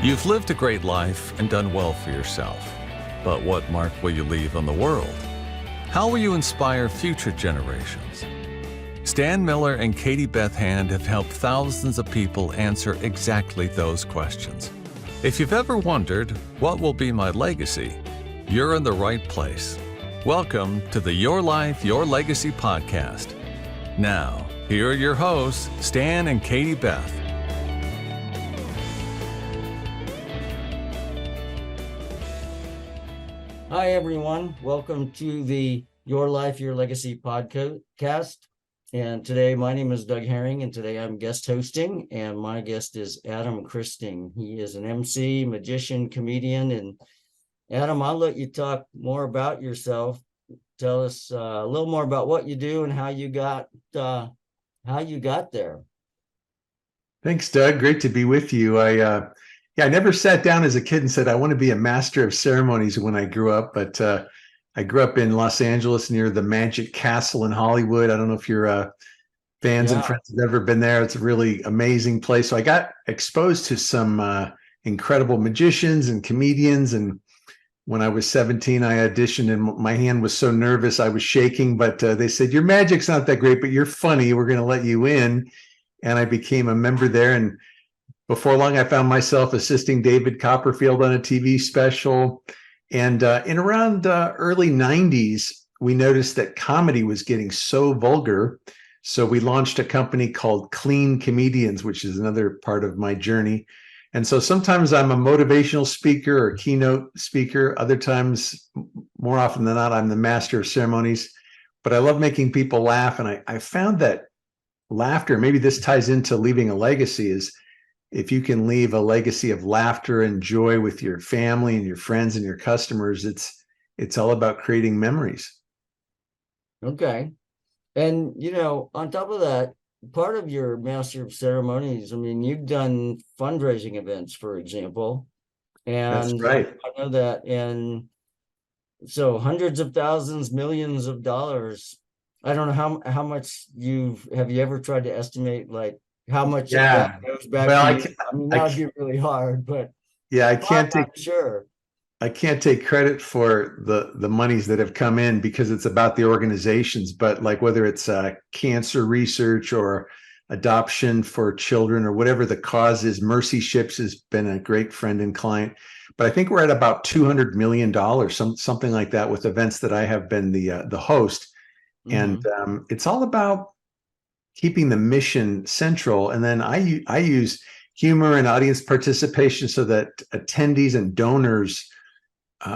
You've lived a great life and done well for yourself. But what mark will you leave on the world? How will you inspire future generations? Stan Miller and Katie Beth Hand have helped thousands of people answer exactly those questions. If you've ever wondered, what will be my legacy? You're in the right place. Welcome to the Your Life, Your Legacy podcast. Now, here are your hosts, Stan and Katie Beth. Hi, everyone. Welcome to the Your Life, Your Legacy podcast. And today, my name is Doug Herring, and today I'm guest hosting, and my guest is Adam Christing. He is an MC, magician, comedian, and Adam, I'll let you talk more about yourself. Tell us a little more about what you do and how you got there. Thanks, Doug. Great to be with you. I never sat down as a kid and said I want to be a master of ceremonies when I grew up, but I grew up in Los Angeles near the Magic Castle in Hollywood. I don't know if your fans and friends have ever been there. It's a really amazing place. So I got exposed to some incredible magicians and comedians. And when I was 17, I auditioned and my hand was so nervous I was shaking, but they said, your magic's not that great, but you're funny. We're going to let you in. And I became a member there. And before long, I found myself assisting David Copperfield on a TV special. And in around early 90s, we noticed that comedy was getting so vulgar. So we launched a company called Clean Comedians, which is another part of my journey. And so sometimes I'm a motivational speaker or keynote speaker. Other times, more often than not, I'm the master of ceremonies. But I love making people laugh. And I found that laughter, maybe this ties into leaving a legacy, is if you can leave a legacy of laughter and joy with your family and your friends and your customers, it's all about creating memories. Okay. And, on top of that, part of your Master of Ceremonies, I mean, you've done fundraising events, for example. And that's right. I know that. And so hundreds of thousands, millions of dollars. I don't know how much have you ever tried to estimate, like, how much of that goes back to you? I mean, that would be really hard, but I can't take credit for the monies that have come in because it's about the organizations, but like whether it's cancer research or adoption for children or whatever the cause is, Mercy Ships has been a great friend and client. But I think we're at about $200 million, something like that, with events that I have been the host. Mm-hmm. And it's all about keeping the mission central. And then I use humor and audience participation so that attendees and donors,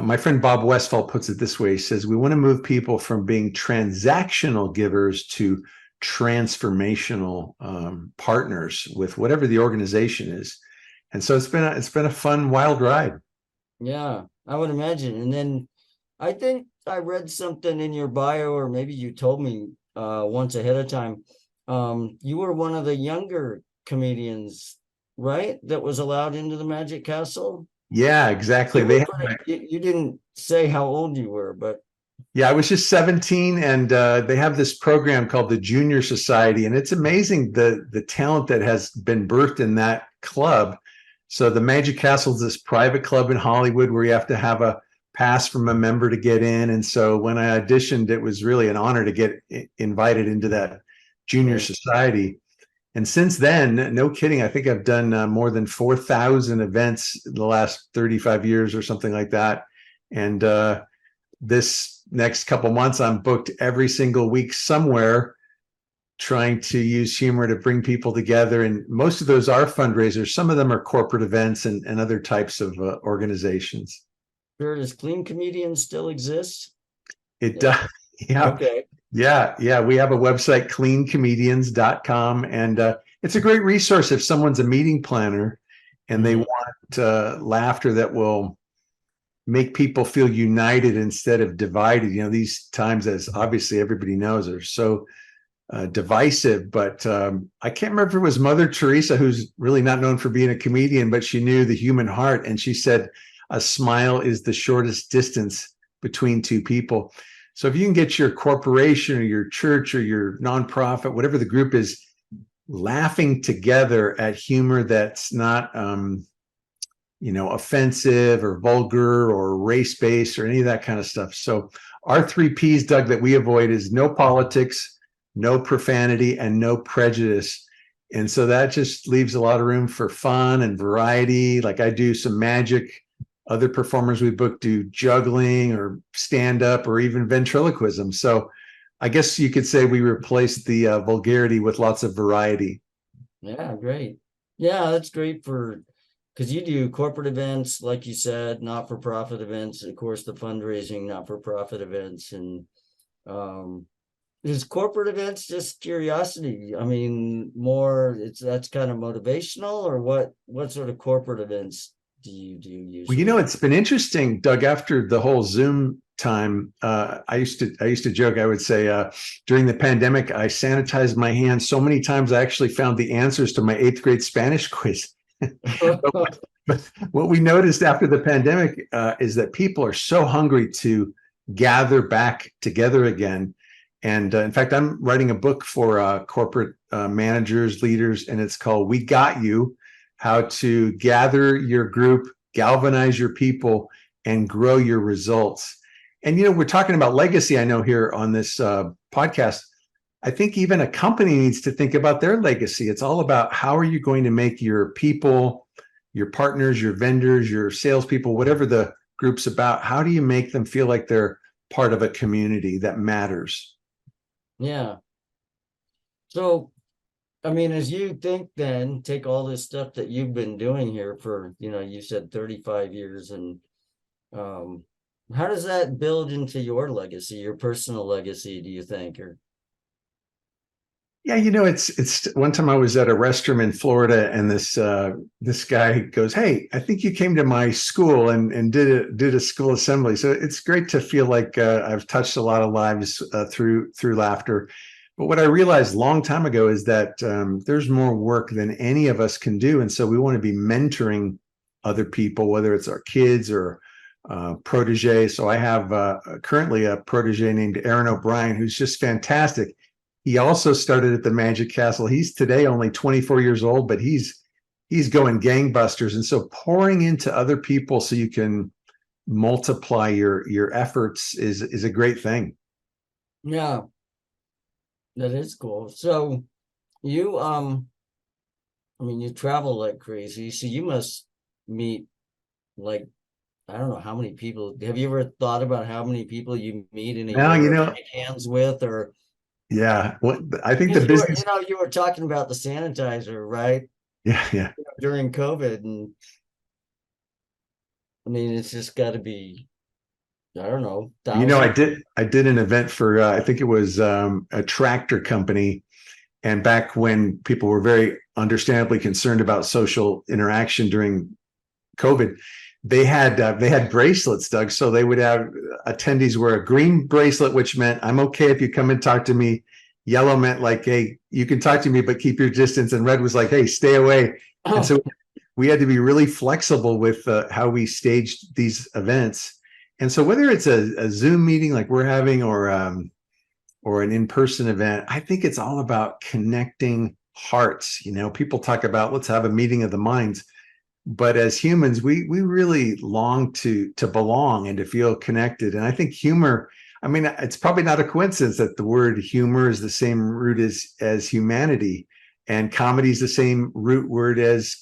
my friend Bob Westphal puts it this way. He says, we want to move people from being transactional givers to transformational partners with whatever the organization is. And so it's been a fun, wild ride. Yeah, I would imagine. And then I think I read something in your bio, or maybe you told me once ahead of time. You were one of the younger comedians, right? That was allowed into the Magic Castle. Yeah, exactly. You didn't say how old you were, but yeah, I was just 17, and they have this program called the Junior Society, and it's amazing the talent that has been birthed in that club. So the Magic Castle is this private club in Hollywood where you have to have a pass from a member to get in. And so when I auditioned, it was really an honor to get invited into that Junior Society. And since then, no kidding, I think I've done more than 4,000 events in the last 35 years or something like that. And this next couple months, I'm booked every single week somewhere, trying to use humor to bring people together. And most of those are fundraisers. Some of them are corporate events and other types of organizations. Sure. Does Clean Comedians still exist? It does. Yeah. Okay. Yeah. We have a website, cleancomedians.com. And it's a great resource if someone's a meeting planner and they want laughter that will make people feel united instead of divided. These times, as obviously everybody knows, are so divisive. But I can't remember if it was Mother Teresa, who's really not known for being a comedian, but she knew the human heart. And she said, a smile is the shortest distance between two people. So if you can get your corporation or your church or your nonprofit, whatever the group is, laughing together at humor that's not offensive or vulgar or race-based or any of that kind of stuff. So our 3 Ps, Doug, that we avoid is no politics, no profanity, and no prejudice. And so that just leaves a lot of room for fun and variety. Like I do some magic. Other performers we book do juggling or stand up or even ventriloquism. So I guess you could say we replaced the vulgarity with lots of variety. Yeah, great. Yeah, that's great because you do corporate events, like you said, not-for-profit events, of course, the fundraising, not-for-profit events. And is corporate events just curiosity? I mean, that's kind of motivational, or what sort of corporate events do you do usually? Well, it's been interesting, Doug, after the whole Zoom time. I used to joke, I would say during the pandemic, I sanitized my hands so many times I actually found the answers to my 8th grade Spanish quiz. But what we noticed after the pandemic is that people are so hungry to gather back together again. And in fact, I'm writing a book for corporate managers, leaders, and it's called We Got You: How to Gather Your Group, Galvanize Your People, and Grow Your Results. And, we're talking about legacy, I know, here on this podcast. I think even a company needs to think about their legacy. It's all about how are you going to make your people, your partners, your vendors, your salespeople, whatever the group's about, how do you make them feel like they're part of a community that matters? Yeah. So, I mean, as you take all this stuff that you've been doing here for, you said 35 years, and how does that build into your legacy, your personal legacy, do you think? Or Yeah, it's one time I was at a restroom in Florida, and this guy goes, "Hey, I think you came to my school and did a school assembly." So it's great to feel like I've touched a lot of lives through laughter. But what I realized a long time ago is that there's more work than any of us can do, and so we want to be mentoring other people, whether it's our kids or protege. So I have currently a protege named Aaron O'Brien, who's just fantastic. He also started at the Magic Castle. He's today only 24 years old, but he's going gangbusters. And so pouring into other people so you can multiply your efforts is a great thing. yeah, that is cool. So you I mean, you travel like crazy, so you must meet, like, I don't know how many people. Have you ever thought about how many people you meet in a Now, year, or shake hands with, or yeah, what I think the because business. you were talking about the sanitizer, right? Yeah. During COVID, and I mean, it's just got to be, I don't know, I thousands. did an event for I think it was a tractor company, and back when people were very understandably concerned about social interaction during COVID, they had bracelets, Doug. So they would have attendees wear a green bracelet, which meant I'm okay if you come and talk to me. Yellow meant like, hey, you can talk to me, but keep your distance. And red was like, hey, stay away. And so we had to be really flexible with how we staged these events. And so whether it's a Zoom meeting like we're having or an in-person event, I think it's all about connecting hearts. People talk about let's have a meeting of the minds. But as humans, we really long to belong and to feel connected. And I think humor, I mean, it's probably not a coincidence that the word humor is the same root as humanity, and comedy is the same root word as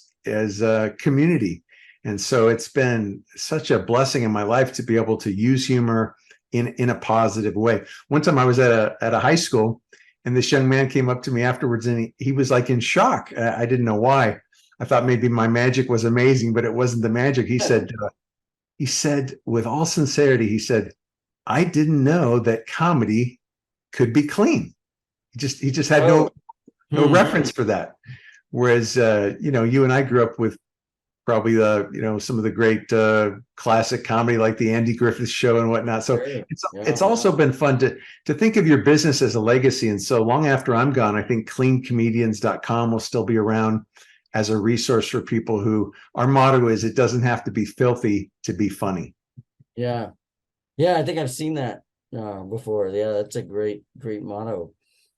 community. And so it's been such a blessing in my life to be able to use humor in a positive way. One time I was at a high school, and this young man came up to me afterwards, and he was like in shock. I didn't know why. I thought maybe my magic was amazing, but it wasn't the magic. He said with all sincerity, he said, "I didn't know that comedy could be clean." He just had no reference for that. Whereas you and I grew up with probably some of the great classic comedy like the Andy Griffith Show and whatnot. So it's also been fun to think of your business as a legacy. And so long after I'm gone, I think cleancomedians.com will still be around as a resource for people who, our motto is, it doesn't have to be filthy to be funny. Yeah. I think I've seen that before. Yeah, that's a great motto.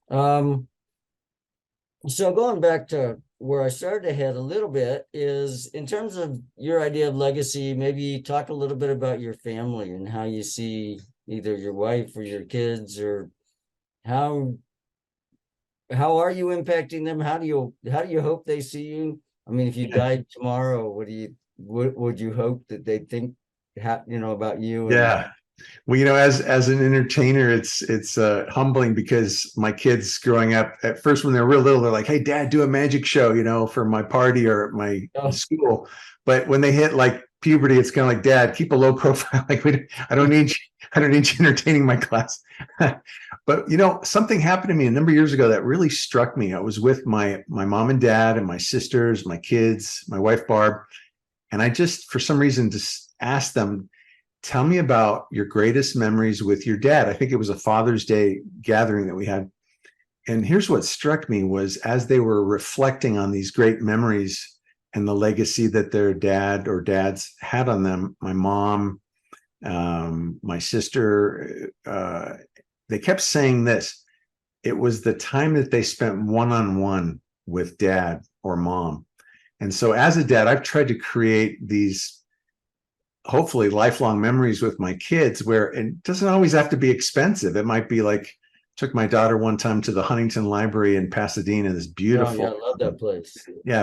So going back to where I started to head a little bit is in terms of your idea of legacy, maybe talk a little bit about your family and how you see either your wife or your kids, or how are you impacting them? How do you hope they see you? I mean, if you died tomorrow, what would you hope that they think, about you? And Yeah. Well, as an entertainer, it's humbling, because my kids growing up, at first when they're real little, they're like, "Hey, Dad, do a magic show, for my party or my oh, school." But when they hit like puberty, it's kind of like, "Dad, keep a low profile. Like, I don't need you. I don't need you entertaining my class." But something happened to me a number of years ago that really struck me. I was with my mom and dad and my sisters, my kids, my wife Barb, and I just, for some reason, just asked them, "Tell me about your greatest memories with your dad." I think it was a Father's Day gathering that we had. And here's what struck me was, as they were reflecting on these great memories and the legacy that their dad or dads had on them, my mom, my sister, they kept saying this: it was the time that they spent one-on-one with dad or mom. And so as a dad, I've tried to create these hopefully lifelong memories with my kids, where it doesn't always have to be expensive. It might be like, took my daughter one time to the Huntington Library in Pasadena, this beautiful, yeah, I love that place.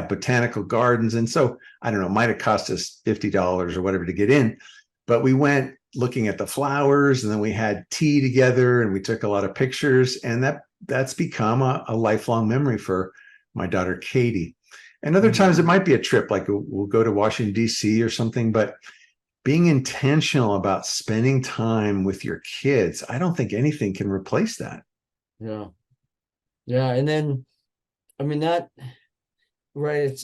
botanical gardens. And so I don't know, it might have cost us $50 or whatever to get in, but we went looking at the flowers, and then we had tea together, and we took a lot of pictures, and that's become a lifelong memory for my daughter Katie. And other times it might be a trip, like we'll go to Washington, D.C. or something, but being intentional about spending time with your kids, I don't think anything can replace that. Yeah. Yeah. And then, I mean, that, right.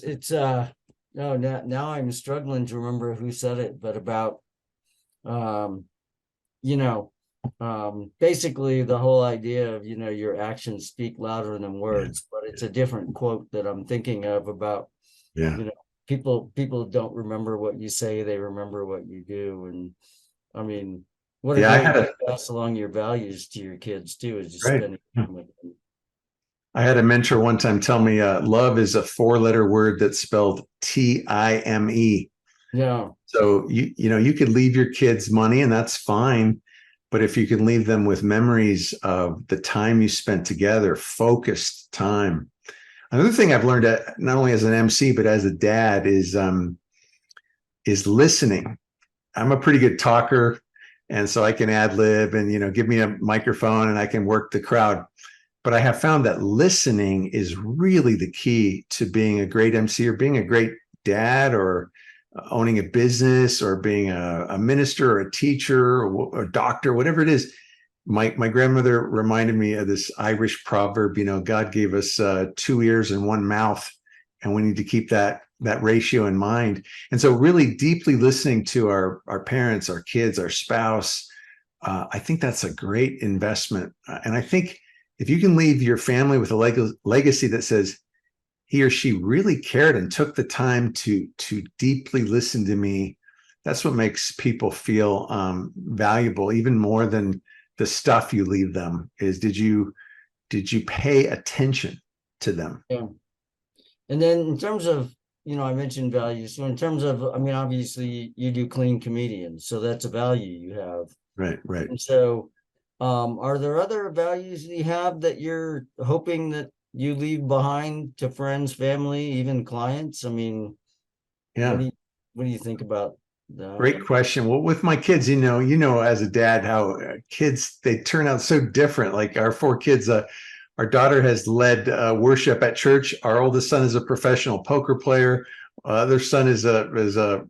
No, now I'm struggling to remember who said it, but about, you know, basically the whole idea of, your actions speak louder than words, but it's a different quote that I'm thinking of about, Yeah. people don't remember what you say, they remember what you do. And I mean, what a Yeah, great way to pass along your values to your kids too, is just right. spending time with them. I had a mentor one time tell me, love is a 4-letter word that's spelled TIME. Yeah. So you could leave your kids money, and that's fine. But if you can leave them with memories of the time you spent together, focused time. Another thing I've learned, not only as an MC, but as a dad, is listening. I'm a pretty good talker, and so I can ad lib and give me a microphone and I can work the crowd. But I have found that listening is really the key to being a great MC, or being a great dad, or owning a business, or being a minister or a teacher or a doctor, whatever it is. My grandmother reminded me of this Irish proverb, God gave us 2 ears and 1 mouth, and we need to keep that ratio in mind. And so really deeply listening to our parents, our kids, our spouse, I think that's a great investment. And I think if you can leave your family with a legacy that says, he or she really cared and took the time to deeply listen to me, that's what makes people feel valuable, even more than the stuff you leave them. Is did you pay attention to them? Yeah. And then in terms of, I mentioned values. So in terms of, I mean, obviously you do clean comedians, so that's a value you have. Right. And so, are there other values you have that you're hoping that you leave behind to friends, family, even clients? I mean, Yeah. what do you think about that? Great question. Well, with my kids, as a dad, how kids, they turn out so different. Like our 4 kids, our daughter has led worship at church. Our oldest son is a professional poker player. Their son is a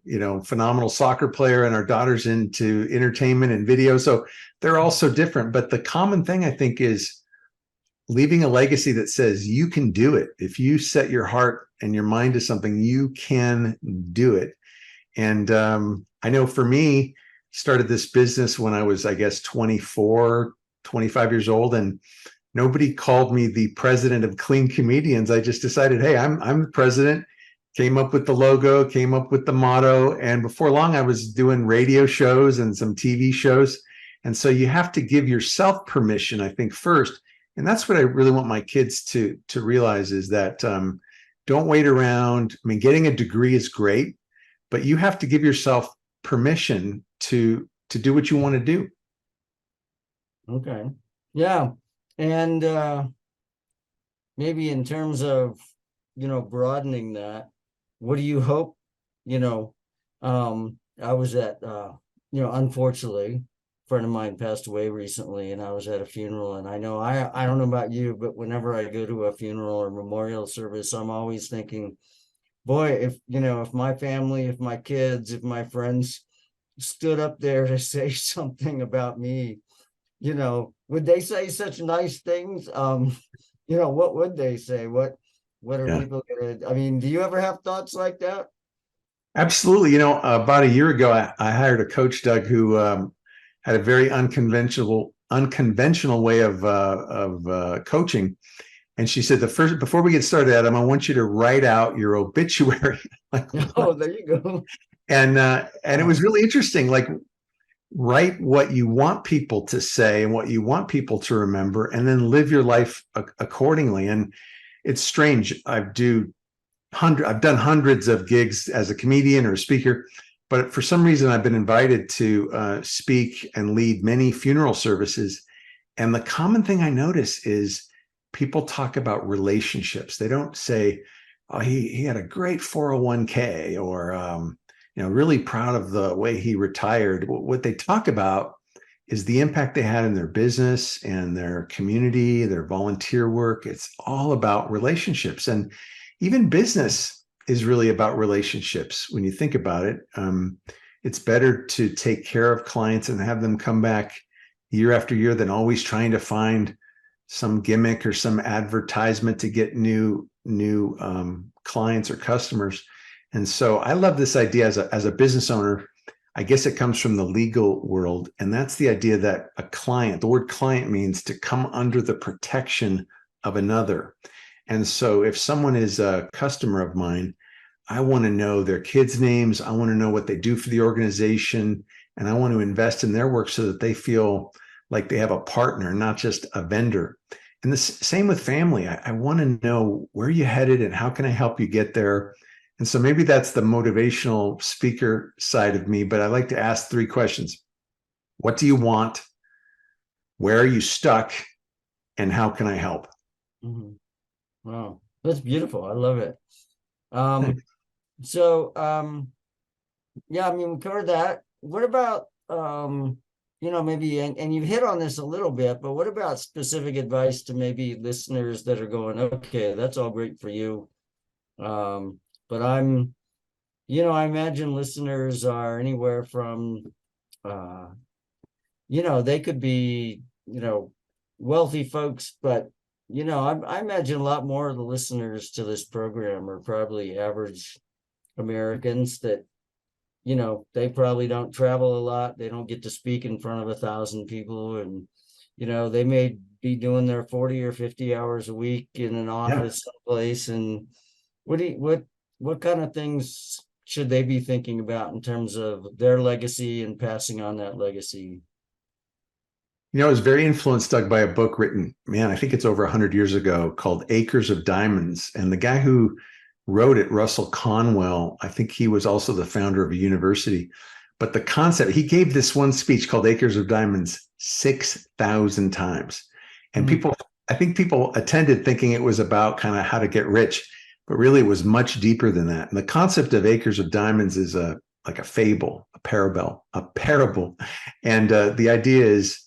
phenomenal soccer player, and our daughter's into entertainment and video. So they're all so different. But the common thing, I think, is leaving a legacy that says you can do it. If you set your heart and your mind to something, you can do it. And I know for me, started this business when I was, I guess, 24, 25 years old, and nobody called me the president of Clean Comedians. I just decided, hey, I'm the president. Came up with the logo, came up with the motto, and before long, I was doing radio shows and some TV shows. And so you have to give yourself permission, I think, first. And that's what I really want my kids to realize, is that Don't wait around. I mean, getting a degree is great, but you have to give yourself permission to do what you want to do. Okay. Yeah. And maybe in terms of, broadening that, what do you hope, I was at, unfortunately, a friend of mine passed away recently, and I was at a funeral, and I know, I don't know about you, but whenever I go to a funeral or memorial service, I'm always thinking, boy, if my family, if my kids, if my friends stood up there to say something about me, would they say such nice things? What would they say? What are Yeah, people gonna, I mean, do you ever have thoughts like that? absolutely. About a year ago, I hired a coach, Doug, who had a very unconventional way of coaching. And she said, before we get started, Adam, I want you to write out your obituary. Like, Oh, there you go. and it was really interesting. Like, write what you want people to say and what you want people to remember, and then live your life accordingly. And it's strange. I've done hundreds of gigs as a comedian or a speaker, but for some reason I've been invited to speak and lead many funeral services. And the common thing I notice is people talk about relationships. They don't say, "Oh, he had a great 401k," or really proud of the way he retired. What they talk about is the impact they had in their business and their community, their volunteer work. It's all about relationships. And even business is really about relationships. When you think about it, it's better to take care of clients and have them come back year after year than always trying to find some gimmick or some advertisement to get new clients or customers. And so I love this idea as a business owner. I guess it comes from the legal world. And that's the idea that a client, the word client means to come under the protection of another. And so if someone is a customer of mine, I want to know their kids' names. I want to know what they do for the organization. And I want to invest in their work so that they feel like they have a partner, not just a vendor. And the same with family. I want to know where you're headed and how can I help you get there. And so maybe that's the motivational speaker side of me, but I like to ask 3 questions. What do you want? Where are you stuck? And how can I help? Mhm. Wow, that's beautiful. I love it. Thanks. So, yeah, I mean, we covered that. What about, maybe, and you've hit on this a little bit, but what about specific advice to maybe listeners that are going, okay, that's all great for you. But I imagine listeners are anywhere from, they could be, wealthy folks, but, I imagine a lot more of the listeners to this program are probably average Americans that, they probably don't travel a lot. They don't get to speak in front of 1,000 people. And, they may be doing their 40 or 50 hours a week in an Yeah. office someplace. And what kind of things should they be thinking about in terms of their legacy and passing on that legacy? I was very influenced, Doug, by a book written, man, I think it's over 100 years ago, called Acres of Diamonds. And the guy who wrote it, Russell Conwell, I think he was also the founder of a university. But the concept, he gave this one speech called Acres of Diamonds 6,000 times. And I think people attended thinking it was about kind of how to get rich, but really it was much deeper than that. And the concept of Acres of Diamonds is like a fable, a parable. And the idea is,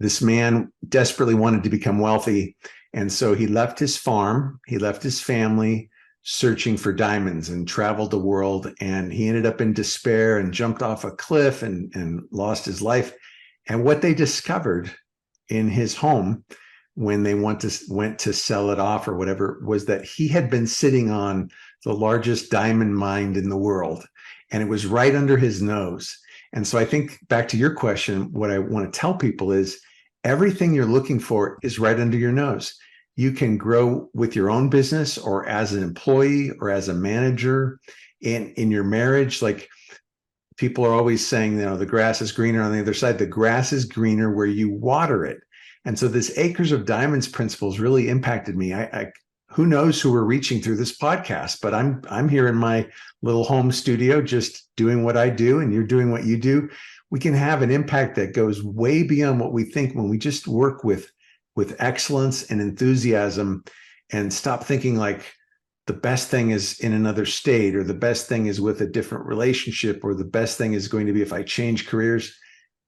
this man desperately wanted to become wealthy. And so he left his farm, he left his family searching for diamonds and traveled the world. And he ended up in despair and jumped off a cliff and lost his life. And what they discovered in his home when they went to sell it off or whatever was that he had been sitting on the largest diamond mine in the world. And it was right under his nose. And so I think back to your question, what I want to tell people is everything you're looking for is right under your nose. You can grow with your own business or as an employee or as a manager in your marriage. Like people are always saying, the grass is greener on the other side. The grass is greener where you water it. And so this Acres of Diamonds principle has really impacted me. I who knows who we're reaching through this podcast, but I'm here in my little home studio, just doing what I do, and you're doing what you do. We can have an impact that goes way beyond what we think when we just work with excellence and enthusiasm, and stop thinking like the best thing is in another state, or the best thing is with a different relationship, or the best thing is going to be if I change careers.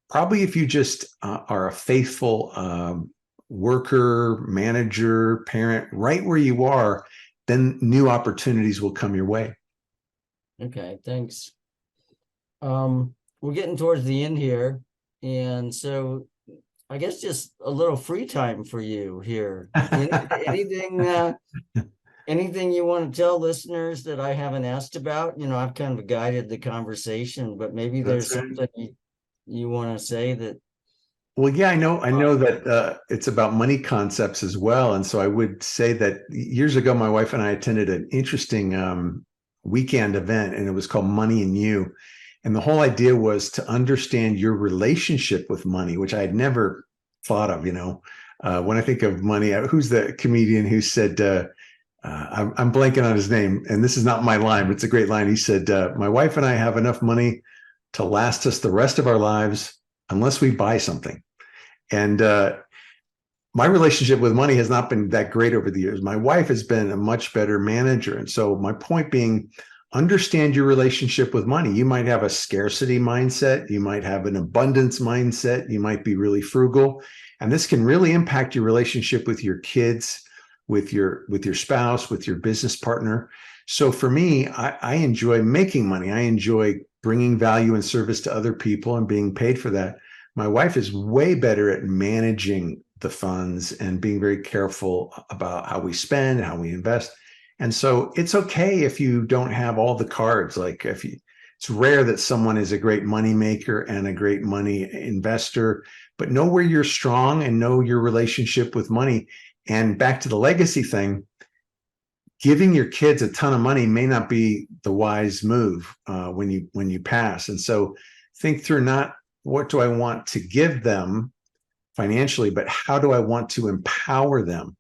Probably if you just are a faithful worker, manager, parent, right where you are, then new opportunities will come your way. Okay, thanks. We're getting towards the end here, and so I guess just a little free time for you here. Anything you want to tell listeners that I haven't asked about? I've kind of guided the conversation, but maybe there's something you want to say that. Well, yeah, I know that it's about money concepts as well. And so I would say that years ago, my wife and I attended an interesting weekend event, and it was called Money and You. And the whole idea was to understand your relationship with money, which I had never thought of. When I think of money, who's the comedian who said, I'm blanking on his name, and this is not my line, but it's a great line. He said, my wife and I have enough money to last us the rest of our lives unless we buy something. And my relationship with money has not been that great over the years. My wife has been a much better manager. And so my point being, understand your relationship with money. You might have a scarcity mindset. You might have an abundance mindset. You might be really frugal. And this can really impact your relationship with your kids, with your spouse, with your business partner. So for me, I enjoy making money. I enjoy bringing value and service to other people and being paid for that. My wife is way better at managing the funds and being very careful about how we spend, how we invest. And so it's okay if you don't have all the cards. It's rare that someone is a great money maker and a great money investor, but know where you're strong and know your relationship with money. And back to the legacy thing, giving your kids a ton of money may not be the wise move when you pass. And so think through not what do I want to give them financially, but how do I want to empower them?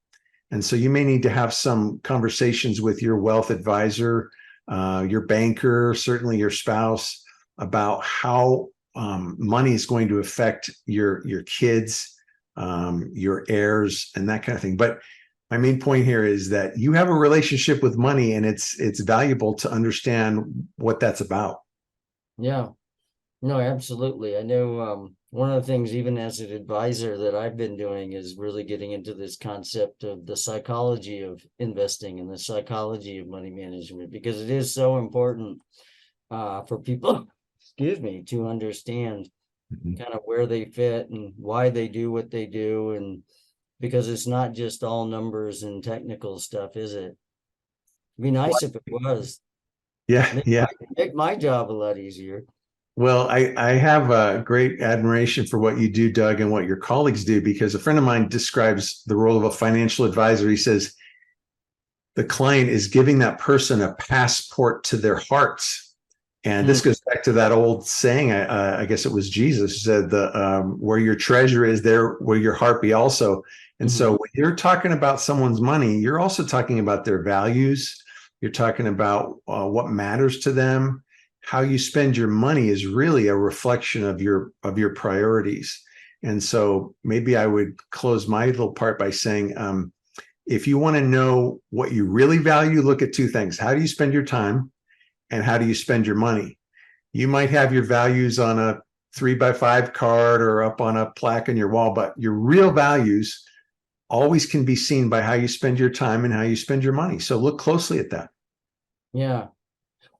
And so you may need to have some conversations with your wealth advisor, your banker, certainly your spouse, about how money is going to affect your kids, your heirs, and that kind of thing. But my main point here is that you have a relationship with money, and it's valuable to understand what that's about. Yeah, no, absolutely. I know one of the things, even as an advisor, that I've been doing is really getting into this concept of the psychology of investing and the psychology of money management, because it is so important for people, to understand kind of where they fit and why they do what they do. And because it's not just all numbers and technical stuff, is it? It'd be nice if it was. Yeah. Make my job a lot easier. Well, I have a great admiration for what you do, Doug, and what your colleagues do, because a friend of mine describes the role of a financial advisor. He says the client is giving that person a passport to their hearts. And this goes back to that old saying, I guess it was Jesus said, where your treasure is, there will your heart be also. And so when you're talking about someone's money, you're also talking about their values. You're talking about what matters to them. How you spend your money is really a reflection of your priorities. And so maybe I would close my little part by saying, if you want to know what you really value, look at two things. How do you spend your time, and how do you spend your money? You might have your values on a 3x5 card or up on a plaque on your wall, but your real values always can be seen by how you spend your time and how you spend your money. So look closely at that. Yeah.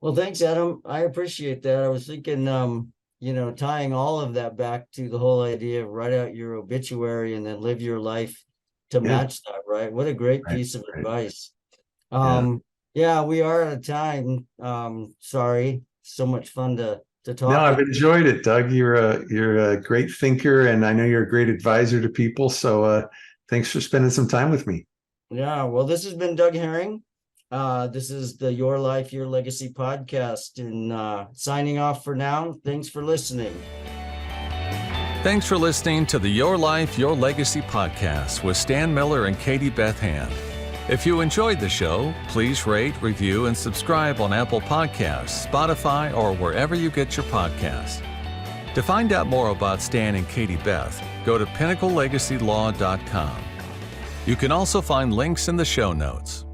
Well, thanks, Adam. I appreciate that. I was thinking, tying all of that back to the whole idea of write out your obituary and then live your life to match that, right? What a great piece of advice. Yeah, we are out of time. Sorry. So much fun to talk. No, I've enjoyed it, Doug. You're a great thinker, and I know you're a great advisor to people. So thanks for spending some time with me. Yeah, well, this has been Doug Herring. This is the Your Life, Your Legacy podcast, and signing off for now. Thanks for listening. Thanks for listening to the Your Life, Your Legacy podcast with Stan Miller and Katie Beth Hand. If you enjoyed the show, please rate, review, and subscribe on Apple Podcasts, Spotify, or wherever you get your podcasts. To find out more about Stan and Katie Beth, go to pinnaclelegacylaw.com. You can also find links in the show notes.